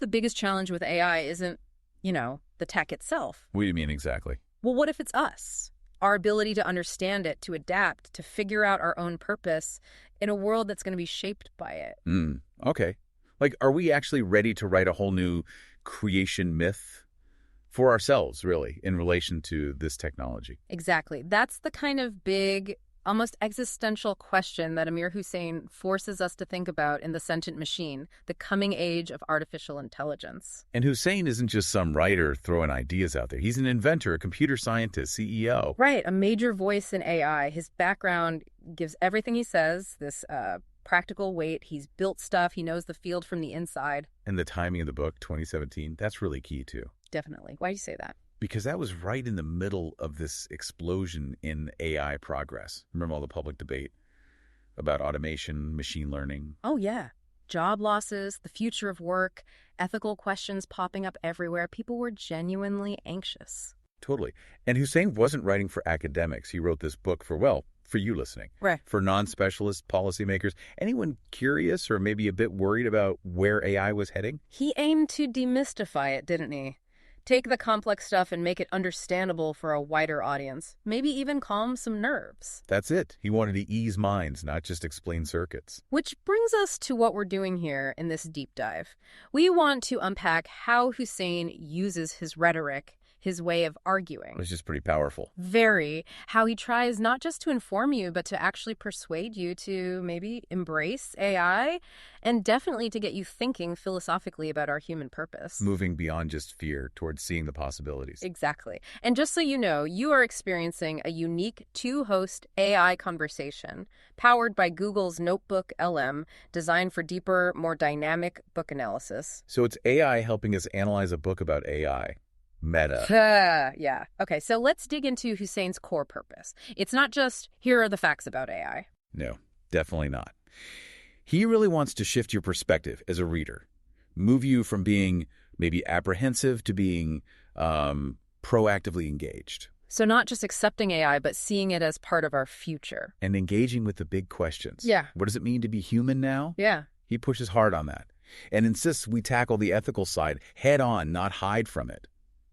the biggest challenge with AI isn't, the tech itself? What do you mean exactly? Well, what if it's us? Our ability to understand it, to adapt, to figure out our own purpose in a world that's going to be shaped by it. Okay. Like, are we actually ready to write a whole new creation myth for ourselves, really, in relation to this technology? Exactly. That's the kind of big, almost existential question that Amir Husain forces us to think about in The Sentient Machine, the coming age of artificial intelligence. And Husain isn't just some writer throwing ideas out there. He's an inventor, a computer scientist, CEO. Right, a major voice in AI. His background gives everything he says this practical weight. He's built stuff. He knows the field from the inside. And the timing of the book, 2017, that's really key, too. Definitely. Why do you say that? Because that was right in the middle of this explosion in AI progress. Remember all the public debate about automation, machine learning? Oh, yeah. Job losses, the future of work, ethical questions popping up everywhere. People were genuinely anxious. Totally. And Husain wasn't writing for academics. He wrote this book for you listening. Right. For non-specialist policymakers. Anyone curious or maybe a bit worried about where AI was heading? He aimed to demystify it, didn't he? Take the complex stuff and make it understandable for a wider audience. Maybe even calm some nerves. That's it. He wanted to ease minds, not just explain circuits. Which brings us to what we're doing here in this deep dive. We want to unpack how Husain uses his rhetoric, his way of arguing. It's just pretty powerful. Very. How he tries not just to inform you, but to actually persuade you to maybe embrace AI and definitely to get you thinking philosophically about our human purpose. Moving beyond just fear towards seeing the possibilities. Exactly. And just so you know, you are experiencing a unique two-host AI conversation powered by Google's NotebookLM, designed for deeper, more dynamic book analysis. So it's AI helping us analyze a book about AI. Meta. Yeah. Okay, so let's dig into Husain's core purpose. It's not just, here are the facts about AI. No, definitely not. He really wants to shift your perspective as a reader, move you from being maybe apprehensive to being proactively engaged. So not just accepting AI, but seeing it as part of our future. And engaging with the big questions. Yeah. What does it mean to be human now? Yeah. He pushes hard on that and insists we tackle the ethical side head on, not hide from it.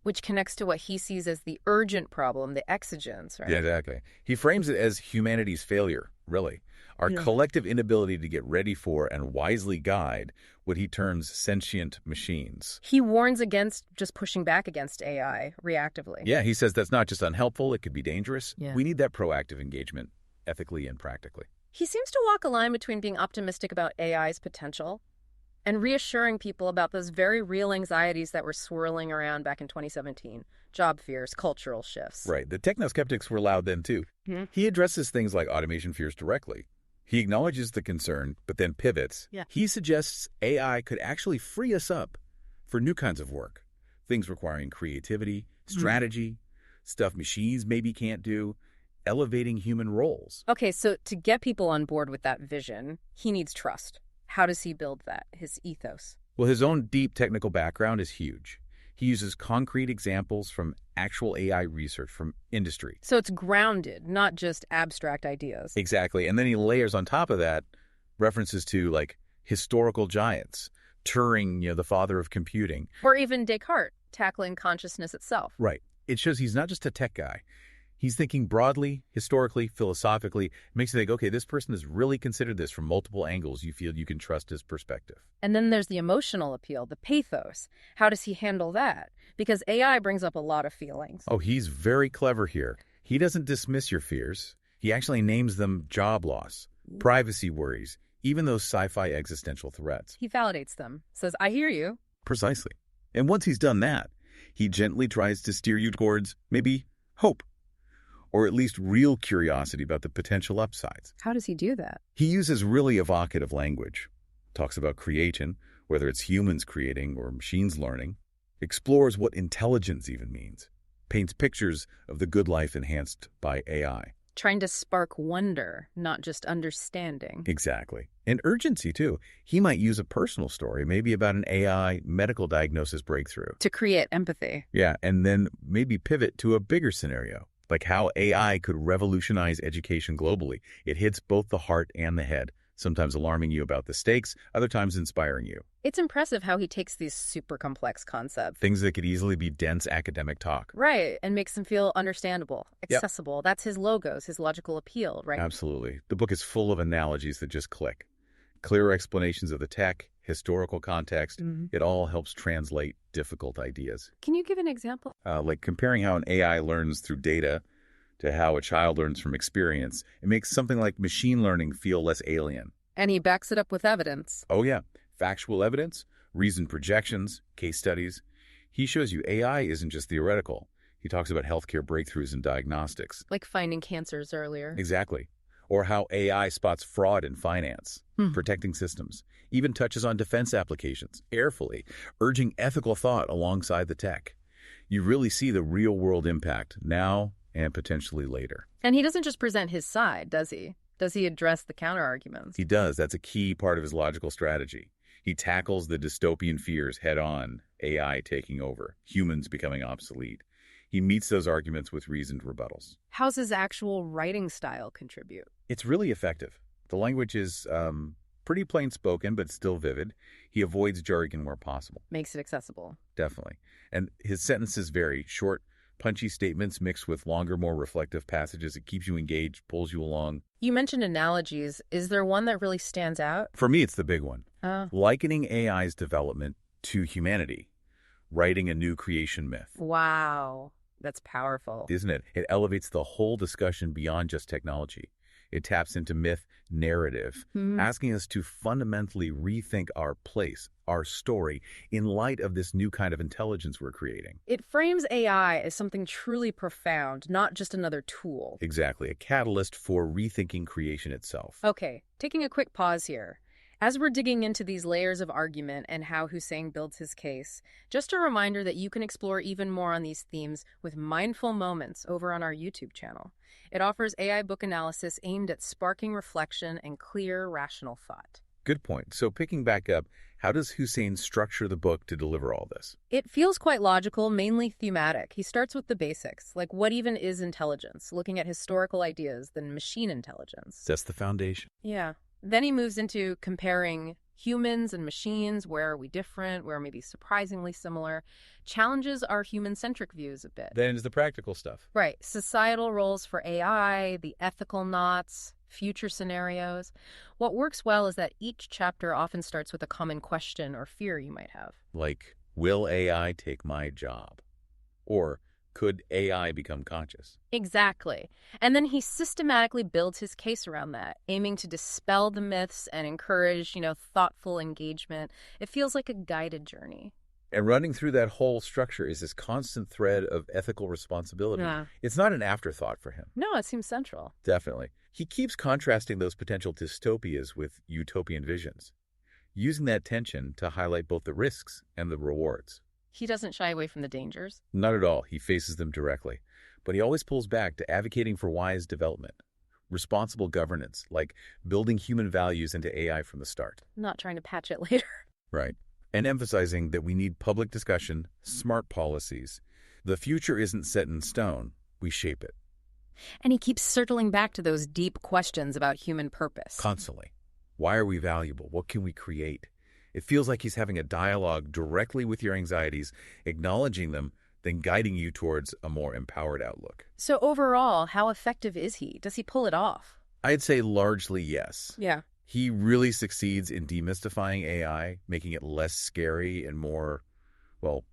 Which connects to what he sees as the urgent problem, the exigence, right? Yeah, exactly. He frames it as humanity's failure, really. Our collective inability to get ready for and wisely guide what he terms sentient machines. He warns against just pushing back against AI reactively. Yeah, he says that's not just unhelpful, it could be dangerous. Yeah. We need that proactive engagement, ethically and practically. He seems to walk a line between being optimistic about AI's potential and reassuring people about those very real anxieties that were swirling around back in 2017. Job fears, cultural shifts. Right. The techno-skeptics were loud then, too. He addresses things like automation fears directly. He acknowledges the concern, but then pivots. Yeah. He suggests AI could actually free us up for new kinds of work, things requiring creativity, strategy, stuff machines maybe can't do, elevating human roles. Okay, so to get people on board with that vision, he needs trust. How does he build that, his ethos? Well, his own deep technical background is huge. He uses concrete examples from actual AI research from industry. So it's grounded, not just abstract ideas. Exactly. And then he layers on top of that references to, like, historical giants, Turing, the father of computing. Or even Descartes, tackling consciousness itself. Right. It shows he's not just a tech guy. He's thinking broadly, historically, philosophically. It makes you think, okay, this person has really considered this from multiple angles. You feel you can trust his perspective. And then there's the emotional appeal, the pathos. How does he handle that? Because AI brings up a lot of feelings. Oh, he's very clever here. He doesn't dismiss your fears. He actually names them job loss, privacy worries, even those sci-fi existential threats. He validates them, says, I hear you. Precisely. And once he's done that, he gently tries to steer you towards maybe hope, or at least real curiosity about the potential upsides. How does he do that? He uses really evocative language, talks about creation, whether it's humans creating or machines learning, explores what intelligence even means, paints pictures of the good life enhanced by AI. Trying to spark wonder, not just understanding. Exactly. And urgency, too. He might use a personal story, maybe about an AI medical diagnosis breakthrough. To create empathy. Yeah, and then maybe pivot to a bigger scenario, like how AI could revolutionize education globally. It hits both the heart and the head, sometimes alarming you about the stakes, other times inspiring you. It's impressive how he takes these super complex concepts. Things that could easily be dense academic talk. Right, and makes them feel understandable, Yep. accessible. That's his logos, his logical appeal, right? Absolutely. The book is full of analogies that just click. Clear explanations of the tech, historical context, it all helps translate difficult ideas. Can you give an example? Like comparing how an AI learns through data to how a child learns from experience. It makes something like machine learning feel less alien. And he backs it up with evidence. Oh yeah, factual evidence, reasoned projections, case studies. He shows you AI isn't just theoretical. He talks about healthcare breakthroughs in diagnostics. Like finding cancers earlier. Exactly. Or how AI spots fraud in finance, protecting systems. Even touches on defense applications, airfully, urging ethical thought alongside the tech. You really see the real-world impact now and potentially later. And he doesn't just present his side, does he? Does he address the counter-arguments? He does. That's a key part of his logical strategy. He tackles the dystopian fears head-on, AI taking over, humans becoming obsolete. He meets those arguments with reasoned rebuttals. How's his actual writing style contribute? It's really effective. The language is pretty plain-spoken, but still vivid. He avoids jargon where possible. Makes it accessible. Definitely. And his sentences vary. Short, punchy statements mixed with longer, more reflective passages. It keeps you engaged, pulls you along. You mentioned analogies. Is there one that really stands out? For me, it's the big one. Oh. Likening AI's development to humanity. Writing a new creation myth. Wow. That's powerful. Isn't it? It elevates the whole discussion beyond just technology. It taps into myth narrative, asking us to fundamentally rethink our place, our story, in light of this new kind of intelligence we're creating. It frames AI as something truly profound, not just another tool. Exactly, a catalyst for rethinking creation itself. Okay, taking a quick pause here. As we're digging into these layers of argument and how Husain builds his case, just a reminder that you can explore even more on these themes with mindful moments over on our YouTube channel. It offers AI book analysis aimed at sparking reflection and clear, rational thought. Good point. So picking back up, how does Husain structure the book to deliver all this? It feels quite logical, mainly thematic. He starts with the basics, like what even is intelligence, looking at historical ideas, then machine intelligence. That's the foundation. Yeah. Then he moves into comparing humans and machines. Where are we different? Where maybe surprisingly similar? Challenges our human-centric views a bit. Then is the practical stuff. Right. Societal roles for AI, the ethical knots, future scenarios. What works well is that each chapter often starts with a common question or fear you might have. Like, will AI take my job? Or, could AI become conscious? Exactly. And then he systematically builds his case around that, aiming to dispel the myths and encourage, thoughtful engagement. It feels like a guided journey. And running through that whole structure is this constant thread of ethical responsibility. Yeah. It's not an afterthought for him. No, it seems central. Definitely. He keeps contrasting those potential dystopias with utopian visions, using that tension to highlight both the risks and the rewards. He doesn't shy away from the dangers. Not at all. He faces them directly. But he always pulls back to advocating for wise development, responsible governance, like building human values into AI from the start. Not trying to patch it later. Right. And emphasizing that we need public discussion, smart policies. The future isn't set in stone. We shape it. And he keeps circling back to those deep questions about human purpose. Constantly. Why are we valuable? What can we create? It feels like he's having a dialogue directly with your anxieties, acknowledging them, then guiding you towards a more empowered outlook. So overall, how effective is he? Does he pull it off? I'd say largely yes. Yeah. He really succeeds in demystifying AI, making it less scary and more,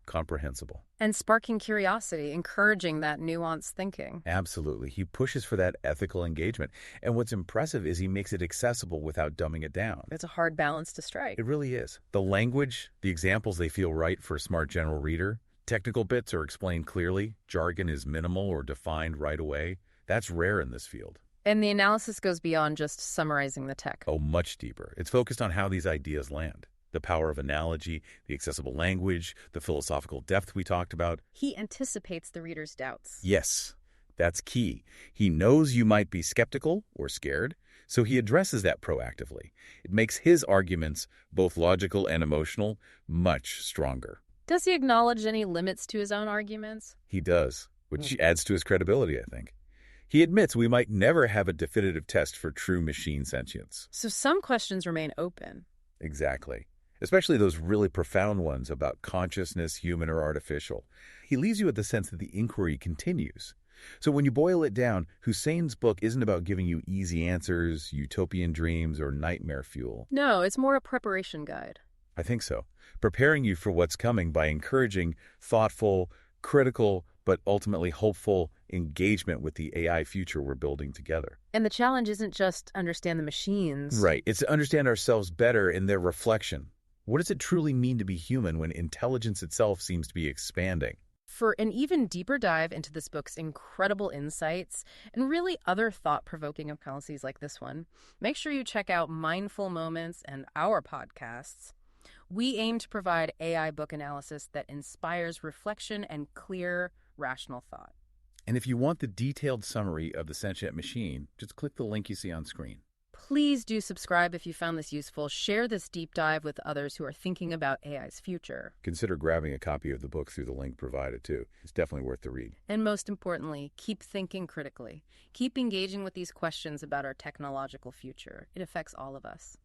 comprehensible. And sparking curiosity, encouraging that nuanced thinking. Absolutely. He pushes for that ethical engagement. And what's impressive is he makes it accessible without dumbing it down. It's a hard balance to strike. It really is. The language, the examples, they feel right for a smart general reader. Technical bits are explained clearly. Jargon is minimal or defined right away. That's rare in this field. And the analysis goes beyond just summarizing the tech. Oh, much deeper. It's focused on how these ideas land. The power of analogy, the accessible language, the philosophical depth we talked about. He anticipates the reader's doubts. Yes, that's key. He knows you might be skeptical or scared, so he addresses that proactively. It makes his arguments, both logical and emotional, much stronger. Does he acknowledge any limits to his own arguments? He does, which adds to his credibility, I think. He admits we might never have a definitive test for true machine sentience. So some questions remain open. Exactly. Especially those really profound ones about consciousness, human or artificial. He leaves you with the sense that the inquiry continues. So when you boil it down, Husain's book isn't about giving you easy answers, utopian dreams, or nightmare fuel. No, it's more a preparation guide. I think so. Preparing you for what's coming by encouraging thoughtful, critical, but ultimately hopeful engagement with the AI future we're building together. And the challenge isn't just understand the machines. Right. It's to understand ourselves better in their reflection. What does it truly mean to be human when intelligence itself seems to be expanding? For an even deeper dive into this book's incredible insights and really other thought-provoking analyses like this one, make sure you check out Mindful Moments and our podcasts. We aim to provide AI book analysis that inspires reflection and clear, rational thought. And if you want the detailed summary of the Sentient Machine, just click the link you see on screen. Please do subscribe if you found this useful. Share this deep dive with others who are thinking about AI's future. Consider grabbing a copy of the book through the link provided, too. It's definitely worth the read. And most importantly, keep thinking critically. Keep engaging with these questions about our technological future. It affects all of us.